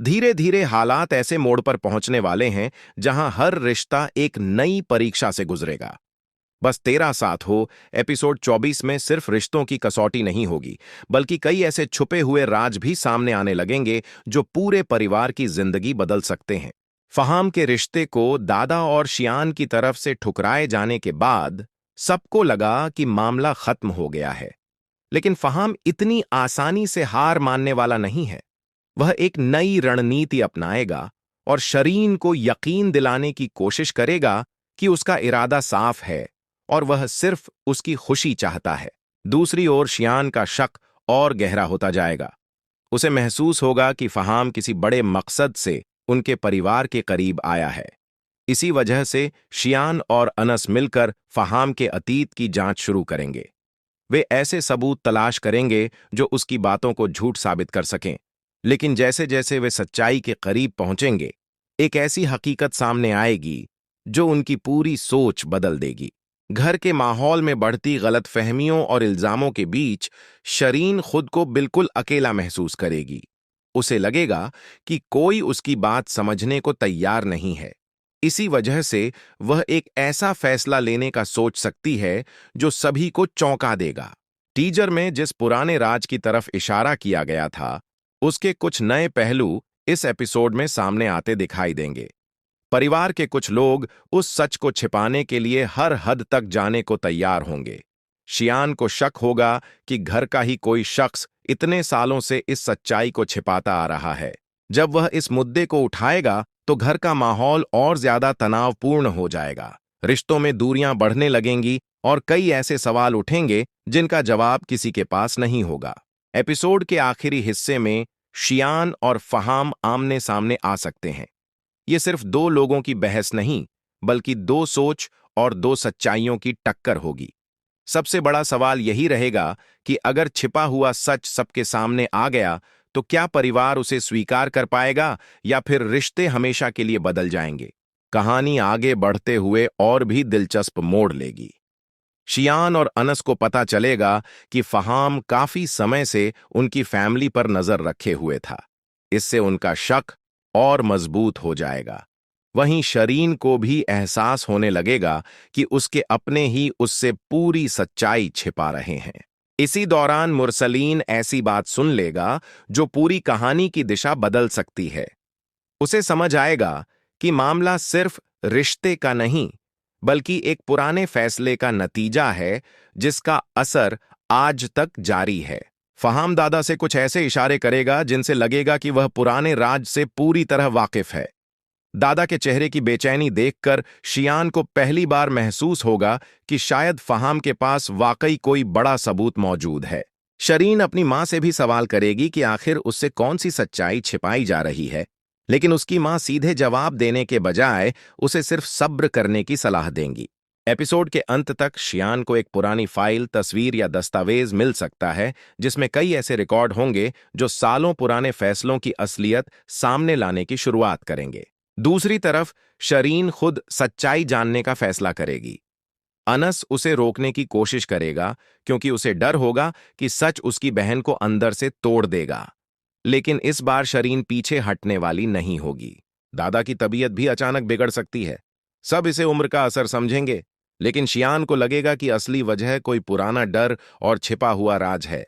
धीरे धीरे हालात ऐसे मोड़ पर पहुंचने वाले हैं जहां हर रिश्ता एक नई परीक्षा से गुजरेगा। बस तेरा साथ हो एपिसोड 24 में सिर्फ रिश्तों की कसौटी नहीं होगी, बल्कि कई ऐसे छुपे हुए राज भी सामने आने लगेंगे जो पूरे परिवार की जिंदगी बदल सकते हैं। फहाम के रिश्ते को दादा और शियान की तरफ से ठुकराए जाने के बाद सबको लगा कि मामला खत्म हो गया है। लेकिन फहाम इतनी आसानी से हार मानने वाला नहीं है। वह एक नई रणनीति अपनाएगा और शरीन को यकीन दिलाने की कोशिश करेगा कि उसका इरादा साफ है और वह सिर्फ उसकी खुशी चाहता है। दूसरी ओर शियान का शक और गहरा होता जाएगा। उसे महसूस होगा कि फहाम किसी बड़े मकसद से उनके परिवार के करीब आया है। इसी वजह से शियान और अनस मिलकर फहाम के अतीत की जांच शुरू करेंगे। वे ऐसे सबूत तलाश करेंगे जो उसकी बातों को झूठ साबित कर सकें। लेकिन जैसे जैसे वे सच्चाई के करीब पहुंचेंगे, एक ऐसी हकीकत सामने आएगी जो उनकी पूरी सोच बदल देगी। घर के माहौल में बढ़ती गलतफहमियों और इल्जामों के बीच शरीन खुद को बिल्कुल अकेला महसूस करेगी। उसे लगेगा कि कोई उसकी बात समझने को तैयार नहीं है। इसी वजह से वह एक ऐसा फैसला लेने का सोच सकती है जो सभी को चौंका देगा। टीजर में जिस पुराने राज की तरफ इशारा किया गया था, उसके कुछ नए पहलू इस एपिसोड में सामने आते दिखाई देंगे। परिवार के कुछ लोग उस सच को छिपाने के लिए हर हद तक जाने को तैयार होंगे। शियान को शक होगा कि घर का ही कोई शख्स इतने सालों से इस सच्चाई को छिपाता आ रहा है। जब वह इस मुद्दे को उठाएगा तो घर का माहौल और ज्यादा तनावपूर्ण हो जाएगा। रिश्तों में दूरियां बढ़ने लगेंगी और कई ऐसे सवाल उठेंगे जिनका जवाब किसी के पास नहीं होगा। एपिसोड के आखिरी हिस्से में शियान और फहाम आमने सामने आ सकते हैं। ये सिर्फ दो लोगों की बहस नहीं, बल्कि दो सोच और दो सच्चाइयों की टक्कर होगी। सबसे बड़ा सवाल यही रहेगा कि अगर छिपा हुआ सच सबके सामने आ गया तो क्या परिवार उसे स्वीकार कर पाएगा या फिर रिश्ते हमेशा के लिए बदल जाएंगे। कहानी आगे बढ़ते हुए और भी दिलचस्प मोड़ लेगी। शियान और अनस को पता चलेगा कि फहाम काफी समय से उनकी फैमिली पर नजर रखे हुए था। इससे उनका शक और मजबूत हो जाएगा। वहीं शरीन को भी एहसास होने लगेगा कि उसके अपने ही उससे पूरी सच्चाई छिपा रहे हैं। इसी दौरान मुरसलीन ऐसी बात सुन लेगा जो पूरी कहानी की दिशा बदल सकती है। उसे समझ आएगा कि मामला सिर्फ रिश्ते का नहीं, बल्कि एक पुराने फैसले का नतीजा है जिसका असर आज तक जारी है। फहाम दादा से कुछ ऐसे इशारे करेगा जिनसे लगेगा कि वह पुराने राज से पूरी तरह वाकिफ है। दादा के चेहरे की बेचैनी देखकर शियान को पहली बार महसूस होगा कि शायद फहाम के पास वाकई कोई बड़ा सबूत मौजूद है। शरीन अपनी मां से भी सवाल करेगी कि आखिर उससे कौन सी सच्चाई छिपाई जा रही है, लेकिन उसकी मां सीधे जवाब देने के बजाय उसे सिर्फ सब्र करने की सलाह देंगी। एपिसोड के अंत तक शियान को एक पुरानी फाइल, तस्वीर या दस्तावेज मिल सकता है जिसमें कई ऐसे रिकॉर्ड होंगे जो सालों पुराने फैसलों की असलियत सामने लाने की शुरुआत करेंगे। दूसरी तरफ शरीन खुद सच्चाई जानने का फैसला करेगी। अनस उसे रोकने की कोशिश करेगा क्योंकि उसे डर होगा कि सच उसकी बहन को अंदर से तोड़ देगा। लेकिन इस बार शरीन पीछे हटने वाली नहीं होगी। दादा की तबीयत भी अचानक बिगड़ सकती है। सब इसे उम्र का असर समझेंगे, लेकिन शियान को लगेगा कि असली वजह कोई पुराना डर और छिपा हुआ राज है।